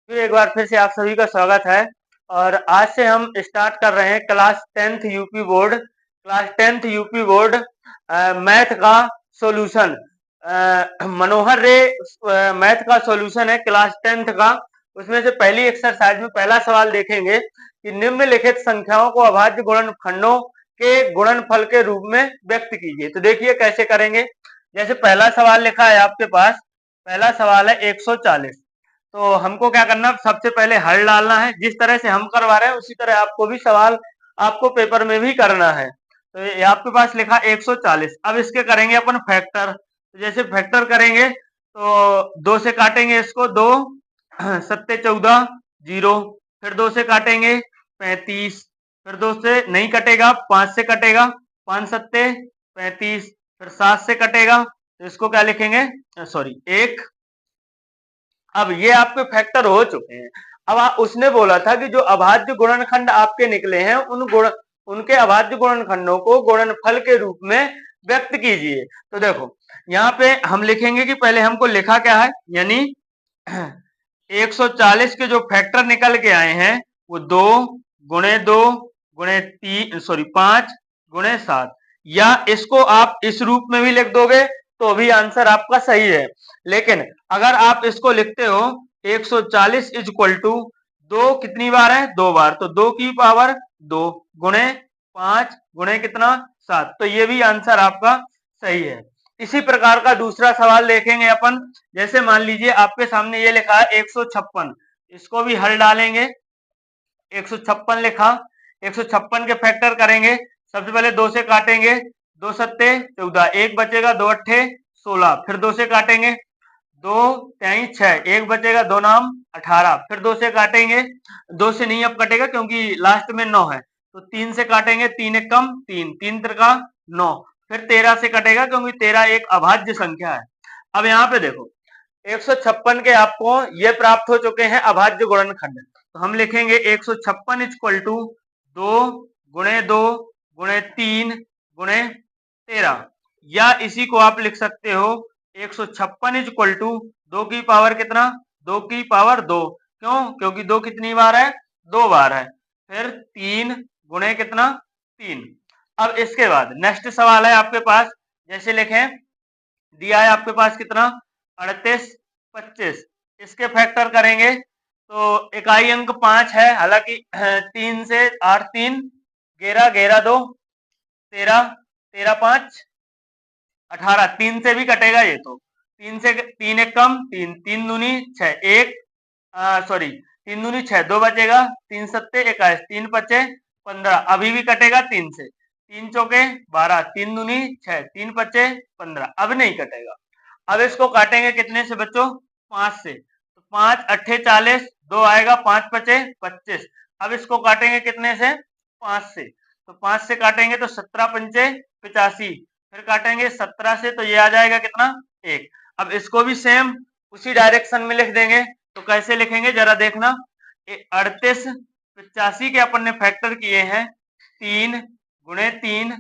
फिर एक बार फिर से आप सभी का स्वागत है। और आज से हम स्टार्ट कर रहे हैं class 10th UP board math का सॉल्यूशन। मनोहर रे मैथ का सॉल्यूशन है क्लास 10th का। उसमें से पहली एक्सरसाइज में पहला सवाल देखेंगे कि निम्नलिखित संख्याओं को अभाज्य गुणनखंडों के गुणनफल के रूप में व्यक्त कीजिए। तो देखिए कैसे करेंगे। जैसे पहला सवाल लिखा है आपके पास, पहला सवाल है 140। तो हमको क्या करना, सबसे पहले हल डालना है। जिस तरह से हम करवा रहे हैं उसी तरह आपको भी सवाल आपको पेपर में भी करना है। तो ये आपके पास लिखा 140। अब इसके करेंगे अपन फैक्टर। तो जैसे फैक्टर करेंगे तो 2 से काटेंगे इसको, 2 सत्ते 14 0। फिर 2 से काटेंगे 35। फिर 2 से नहीं कटेगा, 5 से कटेगा, 5 सत्ते 35। फिर 7 से कटेगा तो इसको क्या लिखेंगे, सॉरी 1। अब ये आपके फैक्टर हो चुके हैं। अब उसने बोला था कि जो अभाज्य गुणनखंड आपके निकले हैं उनके अभाज्य गुणनखंडों को गुणनफल के रूप में व्यक्त कीजिए। तो देखो यहाँ पे हम लिखेंगे कि पहले हमको लिखा क्या है, यानी 140 के जो फैक्टर निकल के आए हैं वो 2 गुणे 2 गुणे 3 सॉरी 5 गुणे 7, या इसको आप इस रूप में भी लिख दोगे तो भी आंसर आपका सही है। लेकिन अगर आप इसको लिखते हो 140 इज इक्वल टू 2 कितनी बार है, 2 बार, तो 2 की पावर 2 गुणे 5 गुणे कितना 7, तो ये भी आंसर आपका सही है। इसी प्रकार का दूसरा सवाल देखेंगे अपन। जैसे मान लीजिए आपके सामने ये लिखा है 156, इसको भी हल डालेंगे। 156 लिखा, 156 के फैक्टर करेंगे। सबसे पहले 2 से काटेंगे, 2 सत्ते 14, 1 बचेगा, 2 अट्ठे 16। फिर 2 से काटेंगे, 2 तेईस 6, 1 बचेगा, 2 नाम 18। फिर 2 से काटेंगे, 2 से नहीं अब कटेगा क्योंकि लास्ट में 9 है, तो 3 से काटेंगे, 3 एक कम 3, 3 त्रिका 9। फिर 13 से कटेगा क्योंकि 13 एक अभाज्य संख्या है। अब यहाँ पे देखो 156 के आपको ये प्राप्त हो चुके हैं अभाज्य गुणनखंड। तो हम लिखेंगे 156 इक्वल टू 2 गुणे 2 गुणे 3 गुणे 13, या इसी को आप लिख सकते हो 156 इक्वल टू 2 की पावर कितना, 2 की पावर 2। क्यों, क्योंकि 2 कितनी बार है, 2 बार है। फिर 3 गुणे कितना 3। अब इसके बाद नेक्स्ट सवाल है आपके पास। जैसे लिखें, दिया है आपके पास कितना 38 25, इसके फैक्टर करेंगे तो इकाई अंक 5 है, हालांकि 3 से 8 3 11 11 2 13 13 5 18, 3 से भी कटेगा ये, तो 3 से 3 एक कम 3, 3 दूनी 6, 1 सॉरी 3 दूनी 6, 2 बचेगा, 3 सत्ते 21, 3 पचे 15, अभी भी कटेगा 3 से, 3 चौके 12, 3 दूनी 6, 3 पचे 15, अब नहीं कटेगा। अब इसको काटेंगे कितने से बच्चों, 5 से, तो 5 अट्ठे 40, 2 आएगा, 5 पचे 25। अब इसको काटेंगे कितने से, 5 से, तो 5 से काटेंगे तो 17 पंचे 85। फिर काटेंगे 17 से तो ये आ जाएगा कितना 1। अब इसको भी सेम उसी डायरेक्शन में लिख देंगे। तो कैसे लिखेंगे जरा देखना, 38 85 के अपन ने फैक्टर किए हैं 3 गुणे 3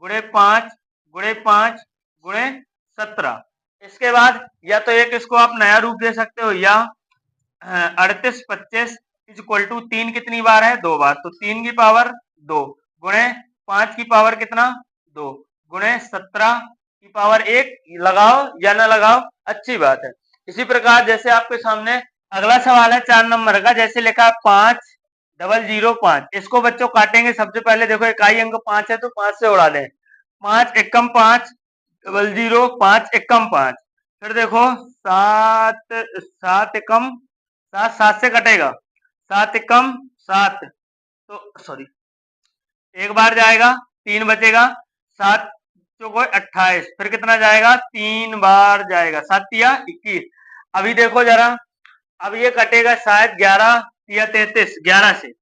गुणे 5 गुणे 5 गुणे 17। इसके बाद या तो एक इसको आप नया रूप दे सकते हो, या 38 25 इज इक्वल टू 3 कितनी बार है, 2 बार, तो 3 की पावर 2 गुणे 5 की पावर कितना 2 गुणे 17 की पावर 1। लगाओ या ना लगाओ अच्छी बात है। इसी प्रकार जैसे आपके सामने अगला सवाल है 4 नंबर का। जैसे लिखा 5 0 0 5, इसको बच्चों काटेंगे। सबसे पहले देखो इकाई अंक 5 है तो 5 से उड़ा दें, 5 एकम 5 0 0 5 एकम 5। फिर देखो 7 7 एकम 7, 7 से कटेगा, 7 एकम 7, तो सॉरी एक बार जाएगा, 3 बचेगा, 7 चौको 28। फिर कितना जाएगा, 3 बार जाएगा, 7 या 21। अभी देखो जरा, अब ये कटेगा शायद 11 या 33, 11 से,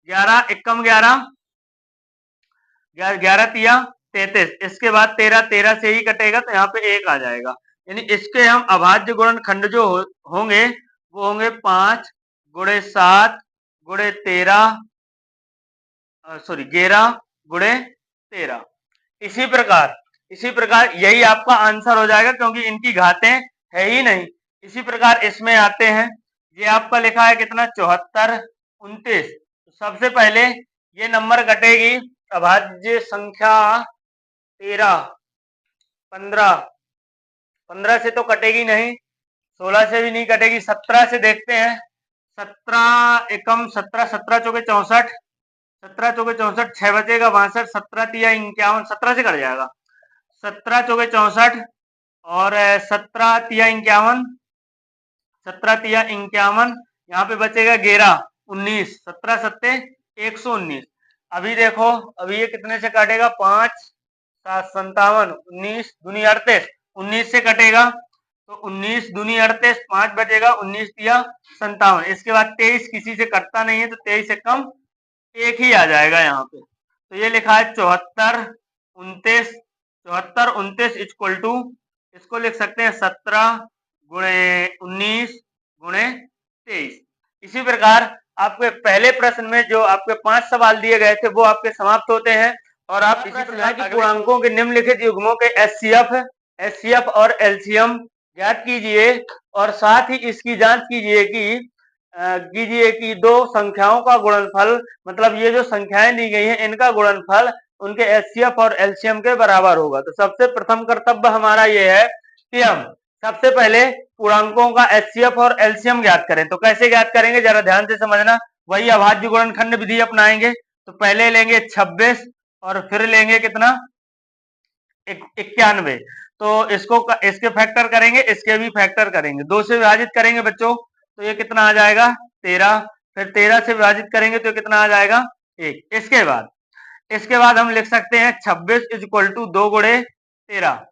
11 एकम 11 11 तिया 33। इसके बाद 13 13 से ही कटेगा तो यहाँ पे 1 आ जाएगा। यानी इसके हम अभाज्य गुणनखंड जो होंगे वो होंगे 5 गुणे 7 गुणे 13 सॉरी 11 गुणे 13। इसी प्रकार यही आपका आंसर हो जाएगा क्योंकि इनकी घातें है ही नहीं। इसी प्रकार इसमें आते हैं, ये आपका लिखा है कितना 74 29। तो सबसे पहले ये नंबर कटेगी अभाज्य संख्या 13 15 15 से तो कटेगी नहीं, 16 से भी नहीं कटेगी, 17 से देखते हैं। 17 एकम 17, 17 चौके 64, 17 चौके 64, 6 बचेगा 62, 17 तिया 51, 17 से कट जाएगा। 17 चौके 64 और 17 तिया 51, 17 तिया 51, यहाँ पे बचेगा 11 19, 17 सत्ते 119। अभी देखो, अभी ये कितने से काटेगा, 5 7 57, 19 दूनी 38, 19 से कटेगा तो 19 दूनी 38, 5 बचेगा, 19 तिया 57। इसके बाद 23 किसी से कटता नहीं है तो 23 से कम एक ही आ जाएगा यहाँ पे। तो ये लिखा है 74 29, 74 29 इक्वल टू, इसको लिख सकते हैं 17 गुणे 19 गुणे 23। इसी प्रकार आपके पहले प्रश्न में जो आपके 5 सवाल दिए गए थे वो आपके समाप्त होते हैं। और आप इसी प्रकार की पूर्णांकों के निम्नलिखित युग्मों के एचसीएफ और एलसीएम ज्ञात कीजिए और साथ ही इसकी जांच कीजिए कि दो संख्याओं का गुणनफल, मतलब ये जो संख्याएं दी गई हैं इनका गुणनफल उनके एचसीएफ और एलसीएम के बराबर होगा। तो सबसे प्रथम कर्तव्य हमारा ये है कि हम सबसे पहले पूर्णांकों का एचसीएफ और एलसीएम ज्ञात करें। तो कैसे ज्ञात करेंगे जरा ध्यान से समझना, वही अभाज्य गुणनखंड विधि अपनाएंगे। तो पहले लेंगे 26 और फिर लेंगे कितना 91। तो इसके फैक्टर करेंगे, इसके भी फैक्टर करेंगे, 2 से विभाजित करेंगे बच्चों तो ये कितना आ जाएगा 13, फिर 13 से विभाजित करेंगे तो कितना आ जाएगा 1। इसके बाद हम लिख सकते हैं 26 इक्वल टू 2 गुणे 13।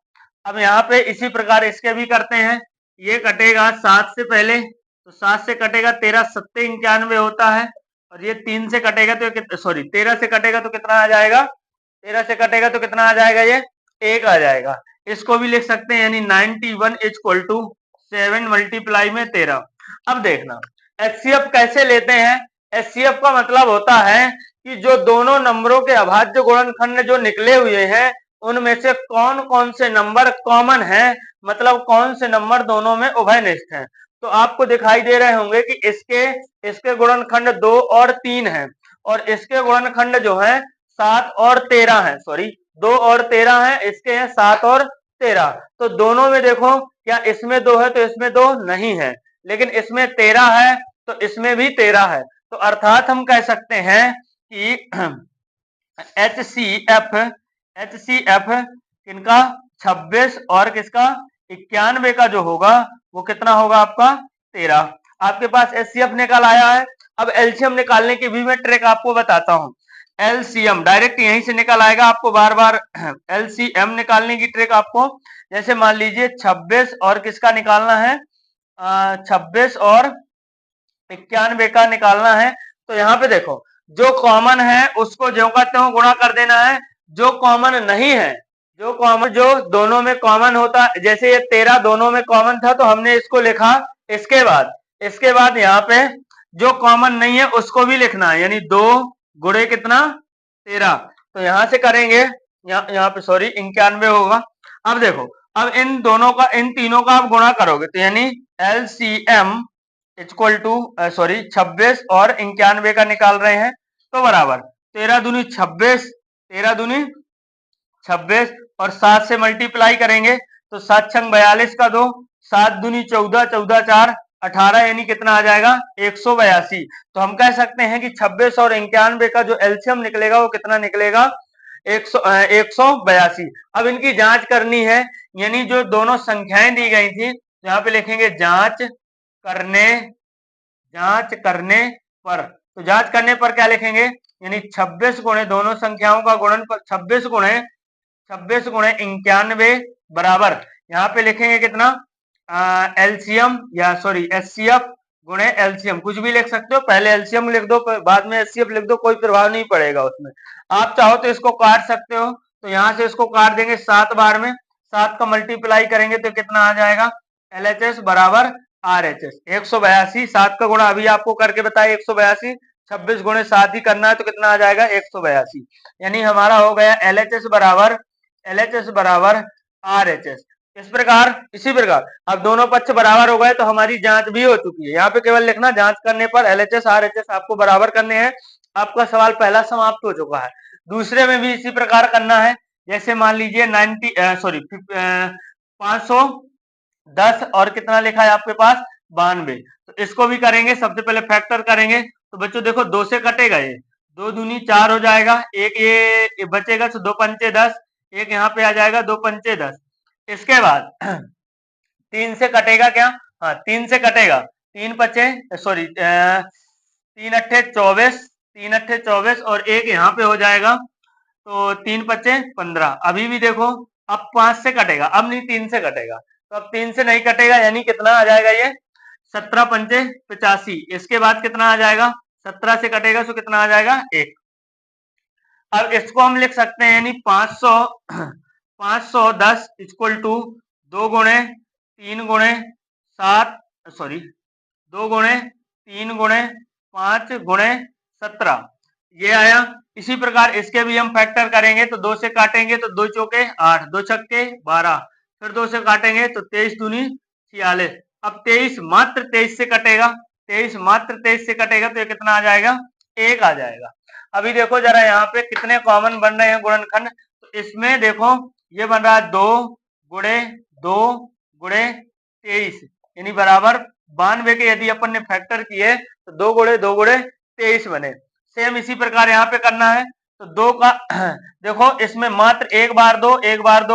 अब यहाँ पे इसी प्रकार इसके भी करते हैं, ये कटेगा 7 से पहले, तो 7 से कटेगा 13 सत्ते 91 होता है, और ये 3 से कटेगा तो सॉरी 13 से कटेगा तो कितना आ जाएगा, 13 से कटेगा तो कितना आ जाएगा, ये 1 आ जाएगा। इसको भी लिख सकते हैं, यानी 91 इक्वल टू 7 मल्टीप्लाई में 13। अब देखना एचसीएफ कैसे लेते हैं। एचसीएफ का मतलब होता है कि जो दोनों नंबरों के अभाज्य गुणनखंड जो निकले हुए हैं उनमें से कौन कौन से नंबर कॉमन है, मतलब कौन से नंबर दोनों में उभयनिष्ठ हैं। तो आपको दिखाई दे रहे होंगे कि इसके गुणनखंड 2 और 3 है, और इसके गुणनखंड जो है 7 और 13 है, सॉरी 2 और 13 है, इसके हैं 7 और 13। तो दोनों में देखो, क्या इसमें 2 है तो इसमें 2 नहीं है, लेकिन इसमें 13 है तो इसमें भी 13 है। तो अर्थात हम कह सकते हैं कि एचसीएफ किनका 26 और किसका 91 का जो होगा वो कितना होगा आपका 13। आपके पास एचसीएफ निकल आया है। अब एलसीएम निकालने की भी मैं ट्रिक आपको बताता हूं। एलसीएम डायरेक्ट यहीं से निकल आएगा, आपको बार बार एलसीएम निकालने की ट्रिक आपको, जैसे मान लीजिए 26 और किसका निकालना है, 26 और 91 का निकालना है। तो यहाँ पे देखो जो कॉमन है उसको ज्यों का त्यों गुणा कर देना है, जो कॉमन नहीं है, जो दोनों में कॉमन होता, जैसे ये 13 दोनों में कॉमन था तो हमने इसको लिखा। इसके बाद यहाँ पे जो कॉमन नहीं है उसको भी लिखना है, यानी 2 गुणे कितना 13। तो यहां से करेंगे, यहाँ पे सॉरी 91 होगा। अब देखो, अब इन तीनों का आप गुणा करोगे तो यानी एलसीएम इक्वल टू सॉरी 26 और 91 का निकाल रहे हैं तो बराबर 13 दूनी 26, 13 दूनी 26 और 7 से मल्टीप्लाई करेंगे तो 7 छंग 42 का 2, 7 दूनी 14, 14 4 18, यानी कितना आ जाएगा 182। तो हम कह सकते हैं कि 26 और 91 का जो एलसीएम निकलेगा वो कितना निकलेगा 182। अब इनकी जांच करनी है, यानी जो दोनों संख्याएं दी गई थी यहाँ पे लिखेंगे जांच करने पर। तो जांच करने पर क्या लिखेंगे, यानी 26 गुणे दोनों संख्याओं का गुणनफल 26 गुणे 91 बराबर, यहाँ पे लिखेंगे कितना एलसीएम या सॉरी एचसीएफ गुणे एलसीएम, कुछ भी लिख सकते हो, पहले एलसीएम लिख दो बाद में एचसीएफ लिख दो, कोई प्रभाव नहीं पड़ेगा उसमें। आप चाहो तो इसको काट सकते हो, तो यहाँ से इसको काट देंगे 7 बार में, 7 का मल्टीप्लाई करेंगे तो कितना आ जाएगा एलएचएस बराबर आरएचएस 182। 7 का गुणा अभी आपको करके बताया 182, 26 गुणे 7 ही करना है तो कितना आ जाएगा 182, यानी हमारा हो गया एलएचएस बराबर आरएचएस। इस प्रकार, इसी प्रकार अब दोनों पक्ष बराबर हो गए तो हमारी जांच भी हो चुकी है। यहाँ पे केवल लिखना जांच करने पर LHS RHS आपको बराबर करने हैं। आपका सवाल पहला समाप्त हो चुका है। दूसरे में भी इसी प्रकार करना है। जैसे मान लीजिए 510 और कितना लिखा है आपके पास 92, तो इसको भी करेंगे। सबसे पहले फैक्टर करेंगे तो बच्चों देखो 2 से कटेगा, ये 2 दूनी 4 हो जाएगा, एक ये बचेगा तो 2 पंचे 10, एक यहाँ पे आ जाएगा 2 पंचे 10। इसके बाद 3 से कटेगा क्या, हाँ 3 से कटेगा, 3 पचे सॉरी 3 अट्ठे 24, 3 अट्ठे 24 और एक यहाँ पे हो जाएगा तो 3 पचे 15। अभी भी देखो अब 5 से कटेगा, अब नहीं 3 से कटेगा, तो अब 3 से नहीं कटेगा, यानी कितना आ जाएगा ये 17 पंचे 85। इसके बाद कितना आ जाएगा, 17 से कटेगा तो कितना आ जाएगा 1। अब इसको हम लिख सकते हैं यानी 510 इक्वल टू 2 गुणे 3 गुणे 7 सॉरी 2 गुणे 3 गुणे 5 गुणे 17 ये आया। इसी प्रकार इसके भी हम फैक्टर करेंगे तो 2 से काटेंगे तो 2 चौके 8, 2 छक्के 12, फिर 2 से काटेंगे तो 23 दूनी 46। अब 23 मात्र 23 से कटेगा, 23 मात्र 23 से कटेगा तो ये कितना आ जाएगा 1 आ जाएगा। अभी देखो जरा यहाँ पे कितने कॉमन बन रहे हैं गुणनखंड, तो इसमें देखो ये बन रहा है 2 गुणे 2 गुणे 23 यानी बराबर 92 के यदि अपन ने फैक्टर किए तो 2 गुणे 2 गुणे 23 बने। सेम इसी प्रकार यहाँ पे करना है तो 2 का देखो इसमें मात्र एक बार दो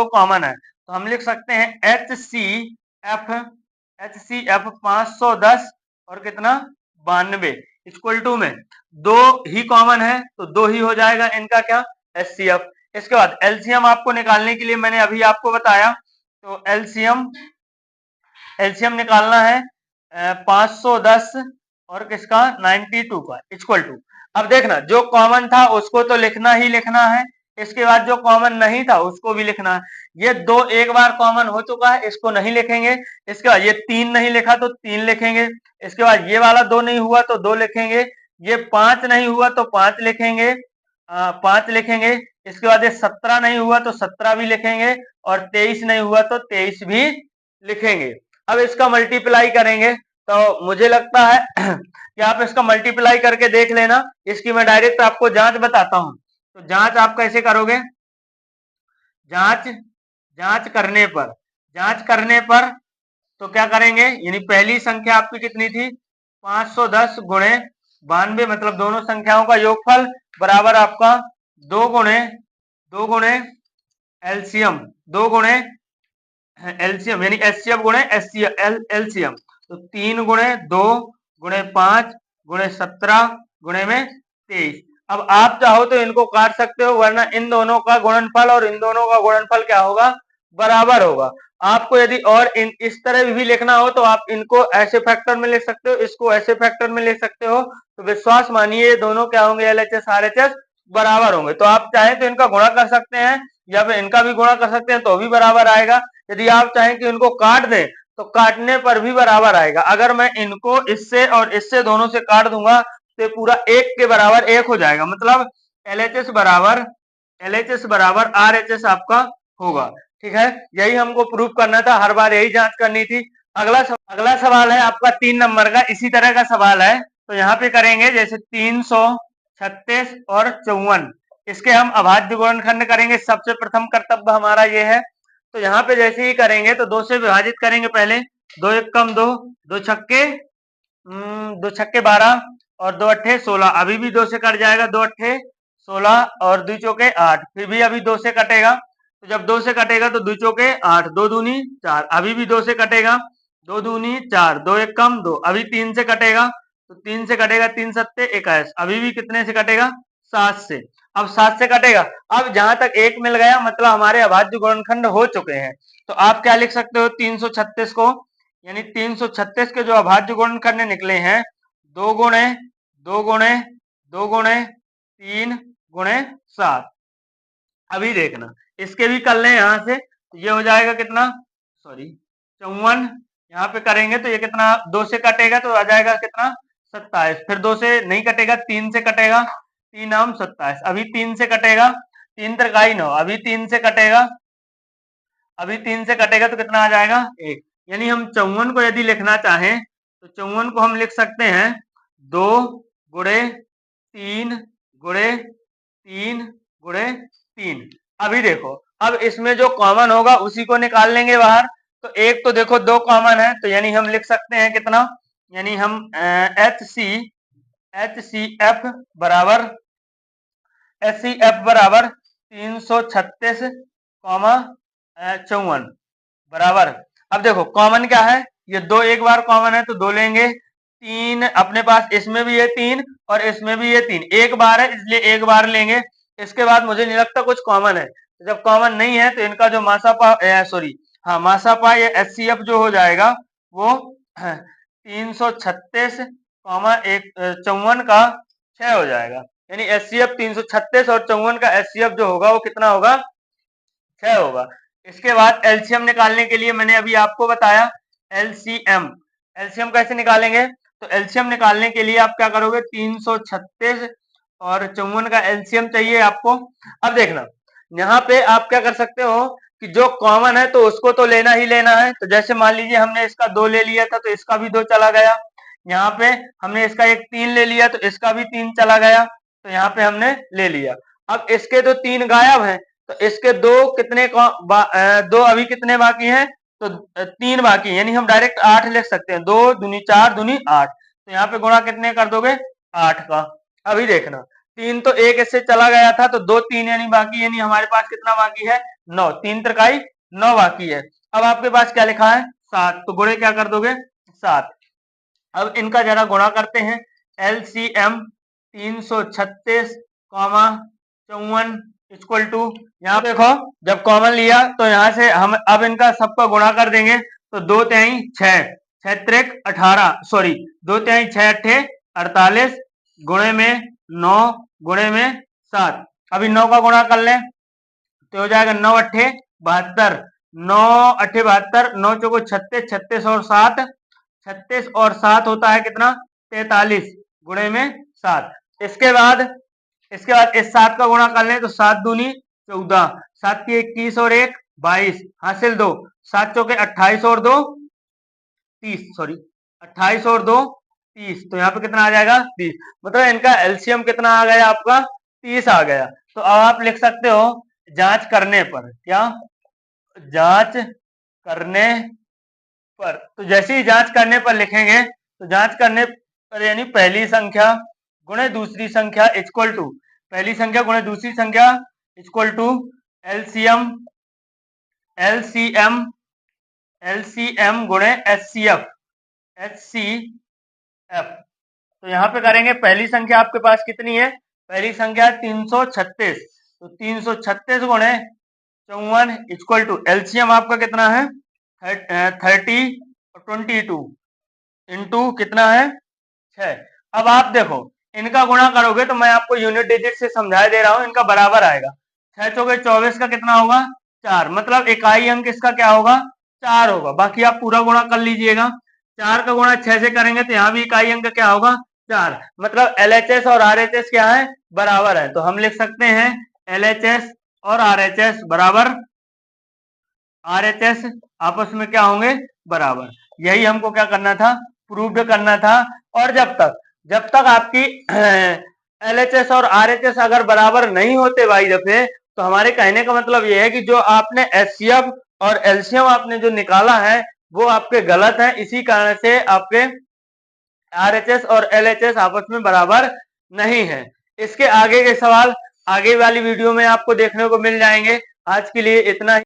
कॉमन है, तो हम लिख सकते हैं HCF 510 और कितना 92 इक्वल टू में 2 ही कॉमन है तो 2 ही हो जाएगा इनका क्या HCF। इसके बाद LCM आपको निकालने के लिए मैंने अभी आपको बताया, तो LCM निकालना है 510 और किसका 92 का इक्वल टू। अब देखना जो कॉमन था उसको तो लिखना ही लिखना है, इसके बाद जो कॉमन नहीं था उसको भी लिखना है। ये 2 एक बार कॉमन हो चुका है, इसको नहीं लिखेंगे। इसके बाद ये 3 नहीं लिखा तो 3 लिखेंगे। इसके बाद ये वाला 2 नहीं हुआ तो 2 लिखेंगे। ये 5 नहीं हुआ तो 5 लिखेंगे, 5 लिखेंगे। इसके बाद ये 17 नहीं हुआ तो 17 भी लिखेंगे और 23 नहीं हुआ तो 23 भी लिखेंगे। अब इसका मल्टीप्लाई करेंगे तो मुझे लगता है कि आप इसका मल्टीप्लाई करके देख लेना। इसकी मैं डायरेक्ट आपको जांच बताता हूं। तो जांच आप कैसे करोगे, जांच करने पर तो क्या करेंगे, यानी पहली संख्या आपकी कितनी थी 510 गुणे 92 मतलब दोनों संख्याओं का योगफल बराबर आपका 2 गुणे एलसीएम 2 गुणे एलसीएम यानी एचसीएफ गुणे एलसीएम, तो 3 गुणे 2 गुणे 5 गुणे 17 गुणे में 23। अब आप चाहो तो इनको काट सकते हो, वरना इन दोनों का गुणनफल और इन दोनों का गुणनफल क्या होगा बराबर होगा। आपको यदि और इस तरह भी लिखना हो तो आप इनको ऐसे फैक्टर में लिख सकते हो, इसको ऐसे फैक्टर में लिख सकते हो। तो विश्वास मानिए दोनों क्या होंगे LHS RHS बराबर होंगे। तो आप चाहे तो इनका गुणा कर सकते हैं या फिर इनका भी गुणा कर सकते हैं तो भी बराबर आएगा। यदि आप चाहें कि इनको काट दें तो काटने पर भी बराबर आएगा। अगर मैं इनको इससे और इससे दोनों से काट दूंगा तो पूरा 1 के बराबर 1 हो जाएगा, मतलब LHS बराबर RHS आपका होगा। ठीक है, यही हमको प्रूफ करना था, हर बार यही जांच करनी थी। अगला सवाल है आपका 3 नंबर का, इसी तरह का सवाल है। तो यहाँ पे करेंगे जैसे 336 और 54, इसके हम अभाज्य गुणनखंड करेंगे। सबसे प्रथम कर्तव्य हमारा ये है। तो यहाँ पे जैसे ही करेंगे तो 2 से विभाजित करेंगे पहले, 2 एक कम 2, 2 छक्के 12 और 2 अट्ठे 16। अभी भी 2 से कट जाएगा, 2 अट्ठे 16 और 2 चौके 8, फिर भी अभी 2 से कटेगा। तो जब 2 से कटेगा तो 2 चौके 8, 2 दूनी 4, अभी भी 2 से कटेगा, 2 दूनी 4, 2 एक कम 2, अभी 3 से कटेगा तो 3 से कटेगा, 3 सत्ते 21, अभी भी कितने से कटेगा 7 से। अब 7 से कटेगा, अब जहां तक 1 मिल गया मतलब हमारे अभाज्य गुणनखंड हो चुके हैं। तो आप क्या लिख सकते हो 336 को, यानी 336 के जो अभाज्य गुणनखंड निकले हैं 2 गुणे 2 गुणे 2 गुणे 3 गुणे 7। अभी देखना इसके भी कर लें यहाँ से, तो ये हो जाएगा कितना 54, यहाँ पे करेंगे तो ये कितना 2 से कटेगा तो आ जाएगा कितना 27, फिर 2 से नहीं कटेगा 3 से कटेगा, 3 आम 27, अभी 3 से कटेगा, 3 त्रिकाई 9, अभी 3 से कटेगा, अभी 3 से कटेगा तो कितना आ जाएगा 1। यानी हम 54 को यदि लिखना चाहें तो 54 को हम लिख सकते हैं 2 गुणे 3 गुणे 3 गुणे 3। अभी देखो, अब इसमें जो कॉमन होगा उसी को निकाल लेंगे बाहर। तो एक तो देखो 2 कॉमन है, तो यानी हम लिख सकते हैं कितना, यानी हम HCF बराबर 336 54 बराबर। अब देखो कॉमन क्या है, ये 2 एक बार कॉमन है तो 2 लेंगे, 3 अपने पास इसमें भी है 3 और इसमें भी ये 3 एक बार है इसलिए एक बार लेंगे। इसके बाद मुझे नहीं लगता कुछ कॉमन है, तो जब कॉमन नहीं है तो इनका जो मासापा मासापा ये HCF जो हो जाएगा वो 336 54 का 6 हो जाएगा। यानी HCF 336 और 54 का HCF जो होगा वो कितना होगा 6 होगा। इसके बाद एलसीएम निकालने के लिए मैंने अभी आपको बताया एलसीएम कैसे निकालेंगे। तो एलसीएम निकालने के लिए आप क्या करोगे, 336 और 54 का एलसीएम चाहिए आपको। अब देखना यहाँ पे आप क्या कर सकते हो कि जो कॉमन है तो उसको तो लेना ही लेना है। तो जैसे मान लीजिए हमने इसका 2 ले लिया था तो इसका भी 2 चला गया, यहाँ पे हमने इसका एक 3 ले लिया तो इसका भी 3 चला गया, तो यहाँ पे हमने ले लिया। अब इसके तो 3 गायब हैं तो इसके 2 कितने 2 अभी कितने बाकी हैं, तो 3 बाकी, यानी हम डायरेक्ट 8 लिख सकते हैं, 2 दूनी 4 दूनी 8। तो यहाँ पे गुणा कितने कर दोगे 8 का। अभी देखना 3 तो एक इससे चला गया था तो 2 3 यानी बाकी, यानी हमारे पास कितना बाकी है 9, 3 त्रिकाई 9 बाकी है। अब आपके पास क्या लिखा है 7, तो गुणे क्या कर दोगे 7। अब इनका जरा गुणा करते हैं, एलसीएम 336 54 इक्वल टू, यहाँ देखो जब कॉमन लिया तो यहाँ से हम अब इनका सबका गुणा कर देंगे तो 2 तिहाई 6 त्रिक 18 सॉरी 2 तिहाई 6 अट्ठे 48 गुणे में 9 गुणे में 7। अभी 9 का गुणा कर लें तो हो जाएगा 9 अट्ठे 72, 9 अट्ठे 72, 9 चौको 36, 36 और 7, 36 और 7 होता है कितना 43 गुणे में 7। इसके बाद इस 7 का गुणा कर लें तो 7 दूनी 14, 7 की 21 और 1 22 हासिल 2, 7 चौके 28 और 2 30 सॉरी 28 और 2 30, तो यहाँ पे कितना आ जाएगा 30। मतलब इनका एलसीएम कितना आ गया आपका 30 आ गया। तो अब आप लिख सकते हो जांच करने पर, क्या जांच करने पर, तो जैसे ही जांच करने पर लिखेंगे तो जांच करने पर यानी पहली संख्या गुणे दूसरी संख्या इक्वल टू, पहली संख्या गुणे दूसरी संख्या इक्वल टू एलसीएम गुणे HCF। तो यहाँ पे करेंगे, पहली संख्या आपके पास कितनी है, पहली संख्या 336, तो 336 गुणे 54 इक्वल टू एलसीएम आपका कितना है 30 और 22 इंटू कितना है 6। अब आप देखो इनका गुणा करोगे तो मैं आपको यूनिट डिजिट से समझा दे रहा हूं, इनका बराबर आएगा 6 चौके 24 का कितना होगा 4, मतलब इकाई अंक इसका क्या होगा 4 होगा। बाकी आप पूरा गुणा कर लीजिएगा, 4 का गुणा 6 से करेंगे तो यहाँ भी इकाई अंक क्या होगा 4, मतलब LHS और RHS क्या है बराबर है। तो हम लिख सकते हैं LHS और RHS बराबर, RHS आपस में क्या होंगे बराबर। यही हमको क्या करना था प्रूव्ड करना था। और जब तक आपकी LHS और RHS अगर बराबर नहीं होते भाई दफे, तो हमारे कहने का मतलब यह है कि जो आपने HCF और LCM आपने जो निकाला है वो आपके गलत है, इसी कारण से आपके RHS और LHS आपस में बराबर नहीं है। इसके आगे के सवाल आगे वाली वीडियो में आपको देखने को मिल जाएंगे। आज के लिए इतना ही।